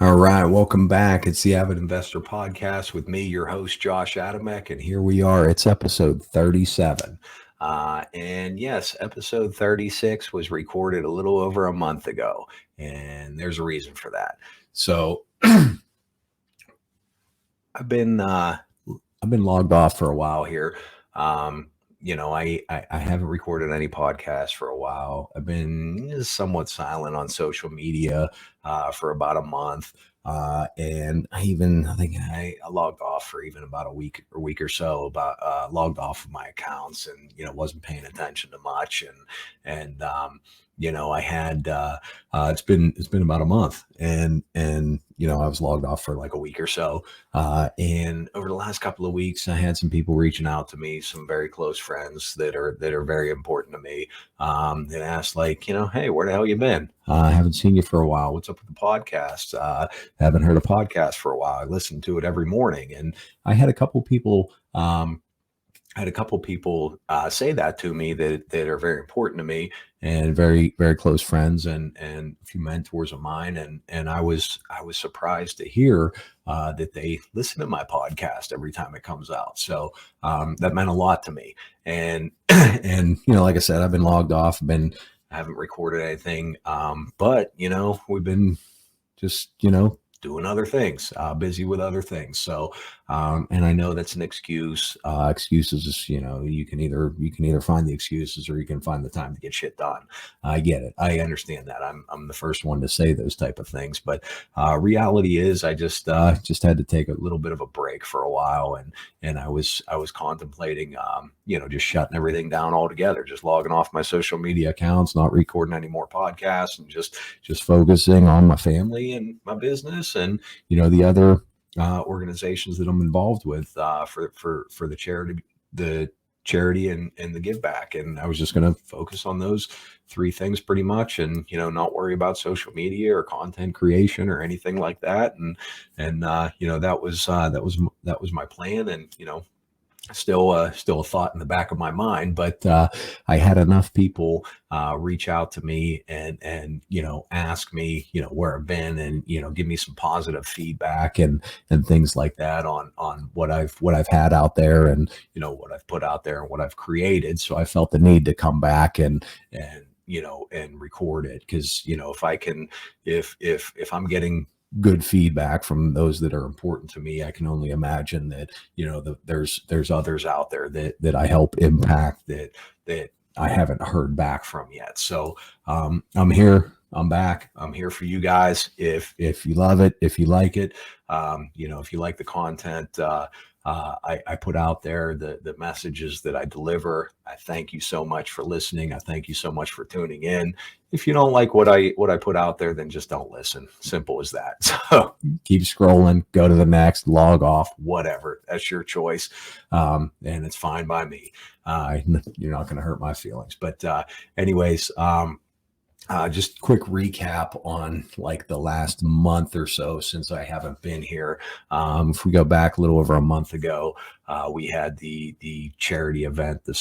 All right, welcome back. It's the Avid Investor Podcast with me, your host, Josh Adamek, and here we are. It's episode 37. And yes, episode 36 was recorded a little over a month ago, and there's a reason for that. So I've been logged off for a while here. I haven't recorded any podcasts for a while. I've been somewhat silent on social media for about a month. And I think I logged off for even about a week or so, logged off of my accounts and, wasn't paying attention to much. I had, it's been about a month and, I was logged off for like a week or so. And over the last couple of weeks, I had some people reaching out to me, some very close friends that are very important to me. That asked like, hey, where the hell you been? I haven't seen you for a while. What's up with the podcast? Haven't heard a podcast for a while. I listen to it every morning. And I had a couple people, say that to me that are very important to me and very, very close friends and a few mentors of mine. And I was surprised to hear that they listen to my podcast every time it comes out. So that meant a lot to me. And like I said, I've been logged off, I haven't recorded anything. But we've been just, doing other things, busy with other things. So, and I know that's an excuse. Excuses, you can either find the excuses or you can find the time to get shit done. I get it. I understand that. I'm the first one to say those type of things, but reality is I just had to take a little bit of a break for a while, and I was contemplating, just shutting everything down altogether, just logging off my social media accounts, not recording any more podcasts, and just focusing on my family and my business and the other organizations that I'm involved with for the charity and the give back. And I was just going to focus on those three things pretty much, and not worry about social media or content creation or anything like that. And that was my plan. And still a thought in the back of my mind, but I had enough people reach out to me and ask me where I've been and give me some positive feedback and things like that on what I've had out there and what I've put out there and what I've created. So I felt the need to come back and record it, because if I'm getting good feedback from those that are important to me, I can only imagine that there's others out there that I help impact that I haven't heard back from yet. So I'm here. I'm back. I'm here for you guys. If you love it, if you like it, if you like the content I put out there, the messages that I deliver, I thank you so much for listening. I thank you so much for tuning in. If you don't like what I put out there, then just don't listen. Simple as that. So keep scrolling, go to the next, log off, whatever. That's your choice. And it's fine by me. You're not going to hurt my feelings. But anyways, just quick recap on like the last month or so since I haven't been here. If we go back a little over a month ago, we had the charity event, the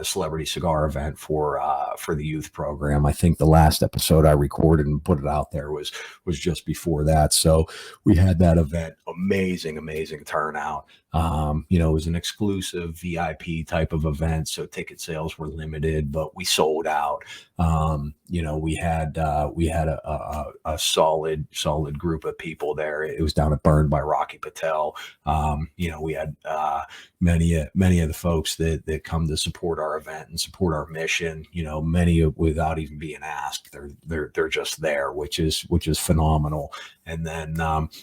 celebrity cigar event for the youth program. I think the last episode I recorded and put it out there was just before that. So we had that event, amazing turnout. It was an exclusive VIP type of event, so ticket sales were limited, but we sold out. We had a solid group of people there. It was down at Burned by Rocky Patel. We had many of the folks that come to support our event and support our mission. Many without even being asked, they're just there, which is phenomenal. And then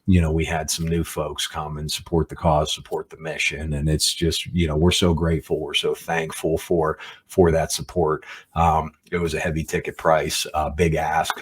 we had some new folks come and support the cause, support the mission, and it's just we're so grateful, we're so thankful for that support. It was a heavy ticket price, big ask.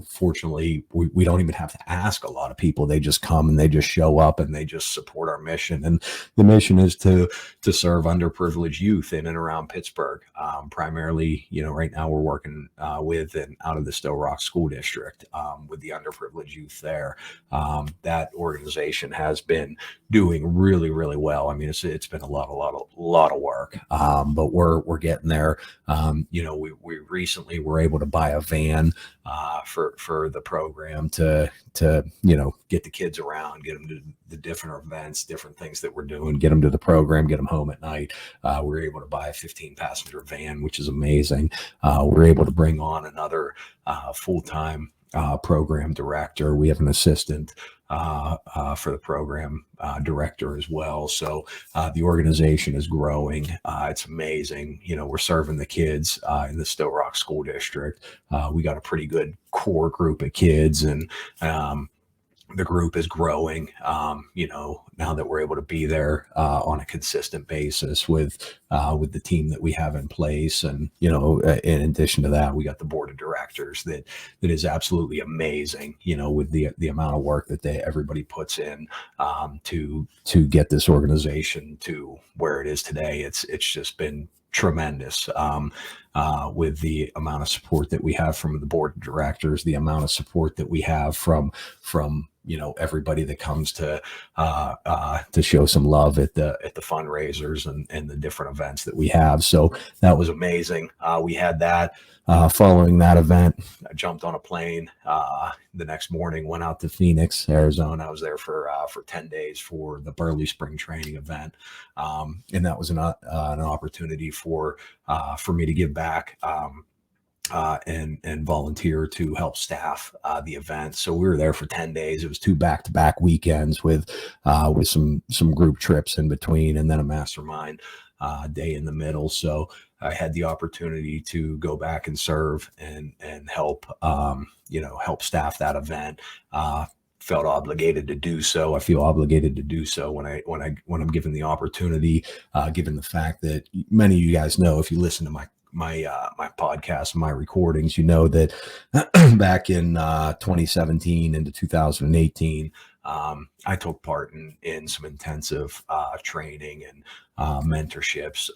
Fortunately we don't even have to ask a lot of people. They just come and they just show up and they just support our mission. And the mission is to serve underprivileged youth in and around Pittsburgh. Primarily, right now we're working with and out of the Stowe Rock School District with the underprivileged youth there. That organization has been doing really, really well. I mean, it's been a lot of work, but we're getting there. We recently were able to buy a van for the program to get the kids around, get them to the different events, different things that we're doing, get them to the program, get them home at night. We were able to buy a 15-passenger van, which is amazing. We're able to bring on another full-time program director. We have an assistant for the program director as well. So the organization is growing. It's amazing. We're serving the kids in the Stowe Rock School District. We got a pretty good core group of kids, and the group is growing, now that we're able to be there on a consistent basis with the team that we have in place. And, in addition to that, we got the board of directors that is absolutely amazing, with the amount of work that everybody puts in to get this organization to where it is today. It's just been tremendous, with the amount of support that we have from the board of directors, the amount of support that we have from everybody that comes to show some love at the fundraisers and the different events that we have. So that was amazing. We had that. Following that event, I jumped on a plane the next morning, went out to Phoenix, Arizona. I was there for 10 days for the Burley Spring Training event. And that was an opportunity for me to give back and volunteer to help staff the event. So we were there for 10 days. It was 2 back-to-back weekends with some group trips in between, and then a mastermind day in the middle. So I had the opportunity to go back and serve and help, help staff that event. Felt obligated to do so. I feel obligated to do so when I'm given the opportunity, given the fact that many of you guys know, if you listen to my podcast, my recordings, that back in 2017 into 2018, I took part in some intensive training and mentorships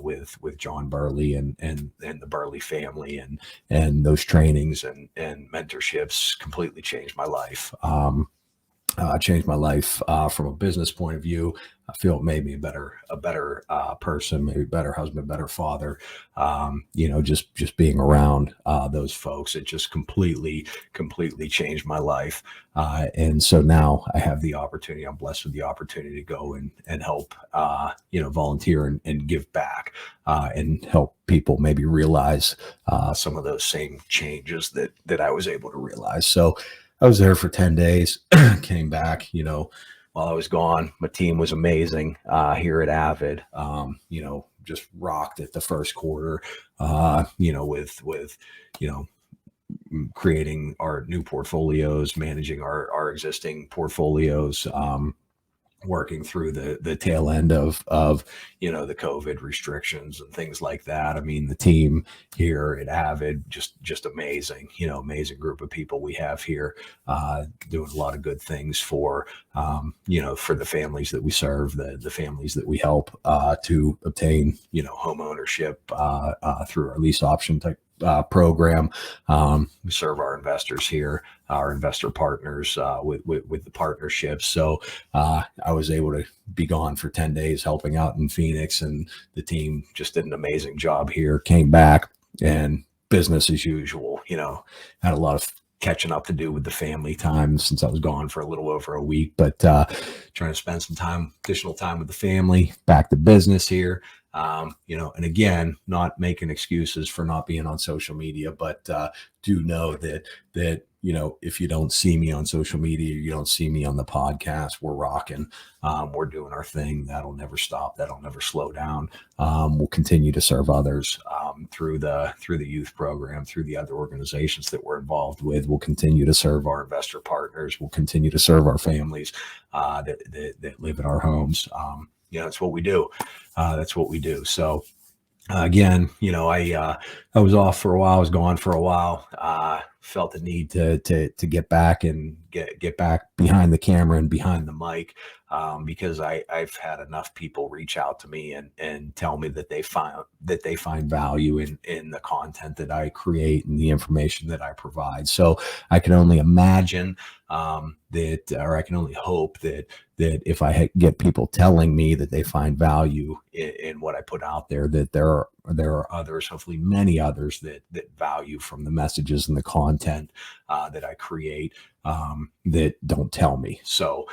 with John Burley and the Burley family, and those trainings and mentorships completely changed my life. From a business point of view. I feel it made me a better person, maybe a better husband, better father. Just being around those folks, it just completely changed my life. And so now I have the opportunity. I'm blessed with the opportunity to go and help, volunteer and give back and help people maybe realize some of those same changes that I was able to realize. So I was there for 10 days, came back, while I was gone. My team was amazing here at Avid, just rocked it the first quarter, with creating our new portfolios, managing our existing portfolios, working through the tail end of the COVID restrictions and things like that. I mean, the team here at Avid, just amazing, amazing group of people we have here, doing a lot of good things for the families that we serve, the families that we help to obtain, home ownership through our lease option type program. We serve our investors here, our investor partners with the partnerships. So I was able to be gone for 10 days helping out in Phoenix, and the team just did an amazing job here. Came back and business as usual, had a lot of catching up to do with the family time since I was gone for a little over a week, but trying to spend some additional time with the family, back to business here. And again, not making excuses for not being on social media, but do know that if you don't see me on social media, you don't see me on the podcast, we're rocking. We're doing our thing. That'll never stop. That'll never slow down. We'll continue to serve others through the youth program, through the other organizations that we're involved with. We'll continue to serve our investor partners. We'll continue to serve our families that live in our homes. That's what we do. That's what we do. So again, I was off for a while. I was gone for a while. Felt the need to get back and get back behind the camera and behind the mic, because I've had enough people reach out to me and tell me that they find value in the content that I create and the information that I provide. So I can only imagine, or I can only hope that if I get people telling me that they find value in what I put out there, that there are others, hopefully many others, that value from the messages and the content that I create, that don't tell me. So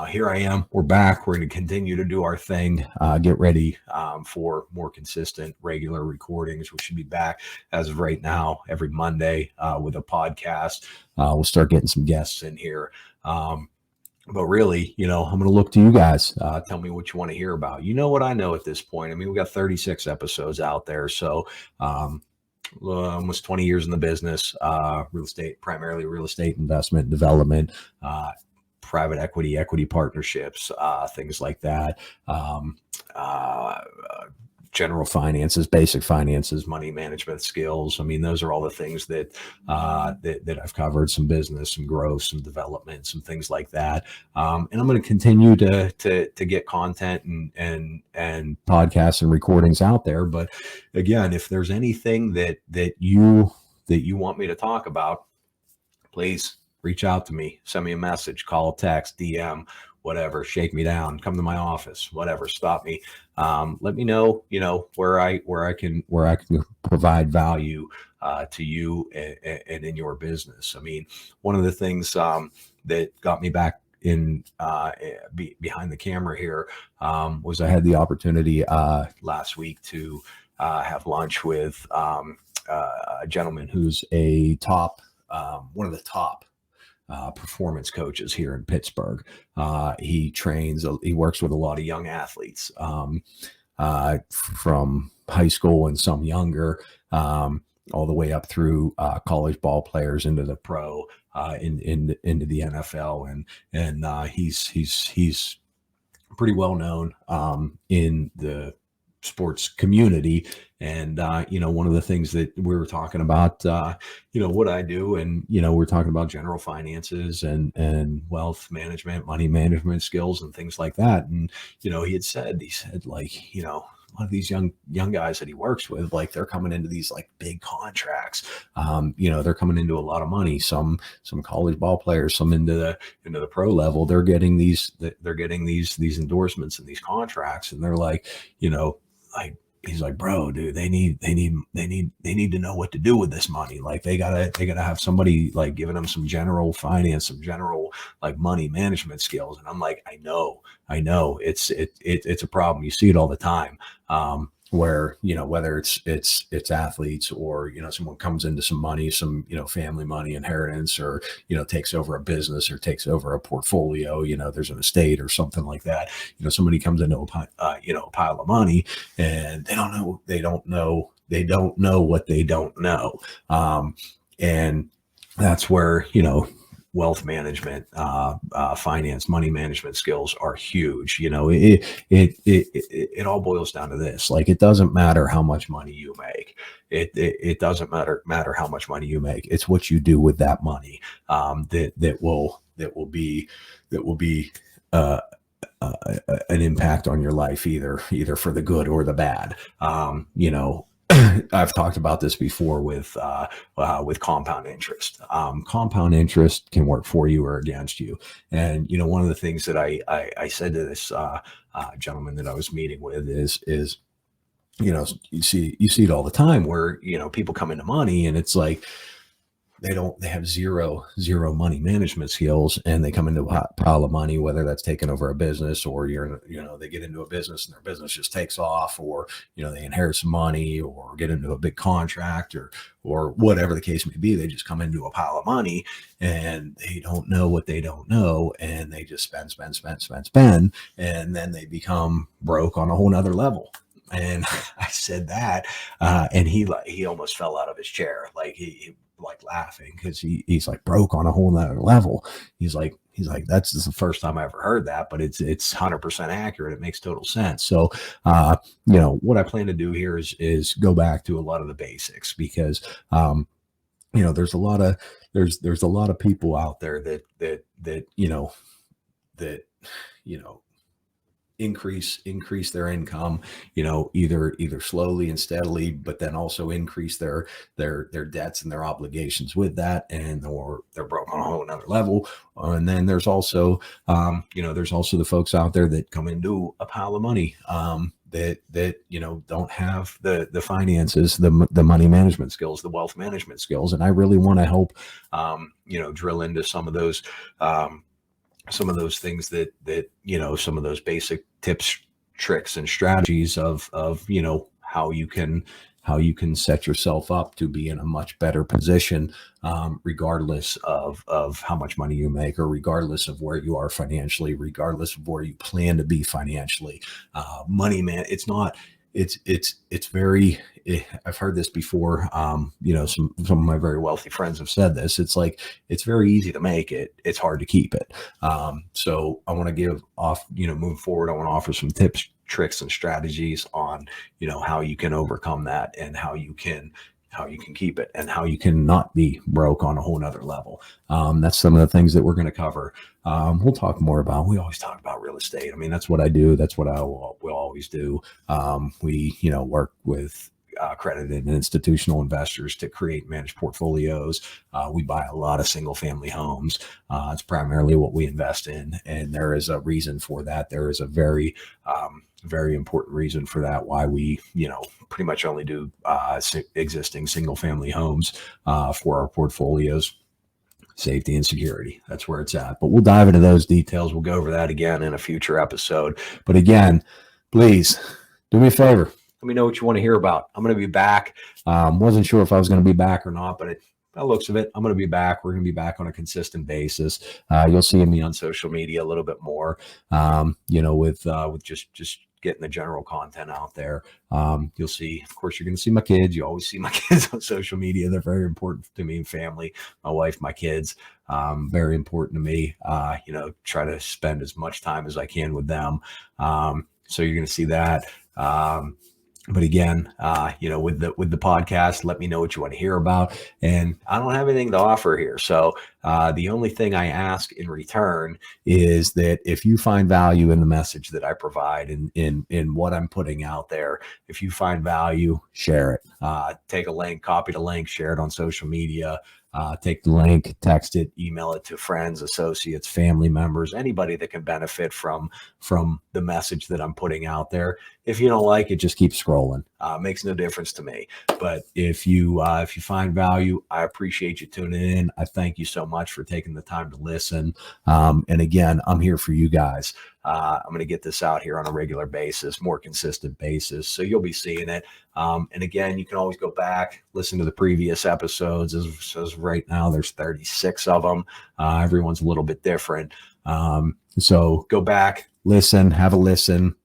here I am. We're back. We're going to continue to do our thing. Get ready for more consistent, regular recordings. We should be back as of right now every Monday with a podcast. We'll start getting some guests in here. But really, I'm going to look to you guys. Tell me what you want to hear about. You know what I know at this point. I mean, we got 36 episodes out there. So almost 20 years in the business, real estate, primarily real estate investment development, private equity partnerships, things like that. General finances, basic finances, money management skills. I mean, those are all the things that I've covered. Some business, some growth, some development, some things like that. And I'm going to continue to get content and podcasts and recordings out there. But again, if there's anything that you want me to talk about, please reach out to me. Send me a message, call, text, DM, whatever, shake me down, come to my office, whatever, stop me. Let me know, where I can provide value to you and in your business. I mean, one of the things that got me back in behind the camera here was I had the opportunity last week to have lunch with a gentleman who's a top, one of the top performance coaches here in Pittsburgh. He works with a lot of young athletes from high school and some younger, all the way up through college ball players into the pro, into the NFL, and he's pretty well known in the sports community. And one of the things that we were talking about, what I do, and we're talking about general finances and wealth management, money management skills, and things like that. And he said like, a lot of these young guys that he works with, like, they're coming into these like big contracts. They're coming into a lot of money. Some college ball players, some into the pro level. They're getting these endorsements and these contracts, and they're like, he's like, bro, dude, they need to know what to do with this money. Like, they gotta have somebody like giving them some general finance, some general like money management skills. And I'm like, I know it's a problem. You see it all the time. Where, whether it's athletes or, someone comes into some money, some, family money, inheritance, or, takes over a business or takes over a portfolio, there's an estate or something like that. Somebody comes into a pile of money, and they don't know what they don't know. And that's where, wealth management, finance, money management skills are huge. It all boils down to this. Like, it doesn't matter how much money you make. It doesn't matter how much money you make. It's what you do with that money that will be an impact on your life, either for the good or the bad. I've talked about this before with compound interest. Compound interest can work for you or against you. And, one of the things that I said to this gentleman that I was meeting with is, you see it all the time where, people come into money, and it's like, they have zero money management skills, and they come into a pile of money, whether that's taking over a business, or they get into a business and their business just takes off, or, they inherit some money, or get into a big contract, or whatever the case may be. They just come into a pile of money, and they don't know what they don't know. And they just spend. And then they become broke on a whole nother level. And I said that, and he almost fell out of his chair. Like, he like laughing, because he's like, broke on a whole nother level. He's like, that's the first time I ever heard that, but it's 100% accurate. It makes total sense. So, what I plan to do here is go back to a lot of the basics, because, there's a lot of people out there that increase their income, either slowly and steadily, but then also increase their debts and their obligations with that, and or they're broke on a whole another level. And then there's also there's also the folks out there that come into a pile of money, that don't have the finances, the money management skills, the wealth management skills. And I really want to help drill into some of those things that some of those basic tips, tricks, and strategies of how you can set yourself up to be in a much better position, regardless of how much money you make, or regardless of where you are financially, regardless of where you plan to be financially. Money, man, it's very, I've heard this before. Some of my very wealthy friends have said this. It's like, it's very easy to make it. It's hard to keep it. So I want to give off, moving forward, I want to offer some tips, tricks, and strategies on, how you can overcome that, and how you can keep it, and how you can not be broke on a whole nother level. That's some of the things that we're going to cover. We'll talk more about, we always talk about real estate. I mean, that's what I do. That's what we'll always do. We, work with accredited institutional investors to create and manage portfolios. We buy a lot of single family homes. It's primarily what we invest in. And there is a reason for that. There is a very, very important reason for that, why we, pretty much only do existing single family homes for our portfolios. Safety and security. That's where it's at. But we'll dive into those details. We'll go over that again in a future episode. But again, please do me a favor. Let me know what you want to hear about. I'm going to be back. Wasn't sure if I was going to be back or not, but by the looks of it, I'm going to be back. We're going to be back on a consistent basis. You'll see me on social media a little bit more, with just getting the general content out there. You'll see, of course, you're going to see my kids. You always see my kids on social media. They're very important to me and family. My wife, my kids, very important to me. Try to spend as much time as I can with them. So you're going to see that. But again, with the podcast, let me know what you want to hear about. And I don't have anything to offer here. So the only thing I ask in return is that if you find value in the message that I provide, in what I'm putting out there, if you find value, share it. Take a link, copy the link, share it on social media. Take the link, text it, email it to friends, associates, family members, anybody that can benefit from the message that I'm putting out there. If you don't like it, just keep scrolling. Makes no difference to me. But if you find value, I appreciate you tuning in. I thank you so much for taking the time to listen. And again, I'm here for you guys. I'm going to get this out here on a regular basis, more consistent basis. So you'll be seeing it. And again, you can always go back, listen to the previous episodes. As right now, there's 36 of them. Everyone's a little bit different. So go back, listen, have a listen.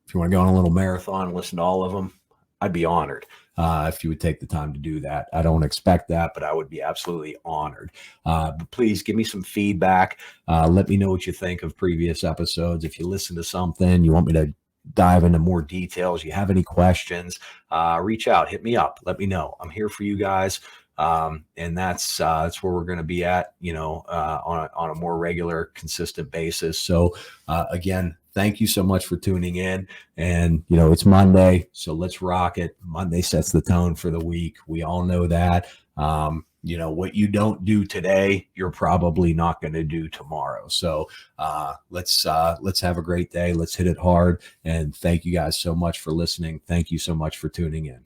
If you want to go on a little marathon, listen to all of them, I'd be honored. If you would take the time to do that. I don't expect that, but I would be absolutely honored. But please give me some feedback. Let me know what you think of previous episodes. If you listen to something, you want me to dive into more details, you have any questions, reach out, hit me up, let me know. I'm here for you guys. And that's where we're going to be at, on a more regular, consistent basis. So again, thank you so much for tuning in. And, it's Monday, so let's rock it. Monday sets the tone for the week. We all know that. What you don't do today, you're probably not going to do tomorrow. So let's have a great day. Let's hit it hard. And thank you guys so much for listening. Thank you so much for tuning in.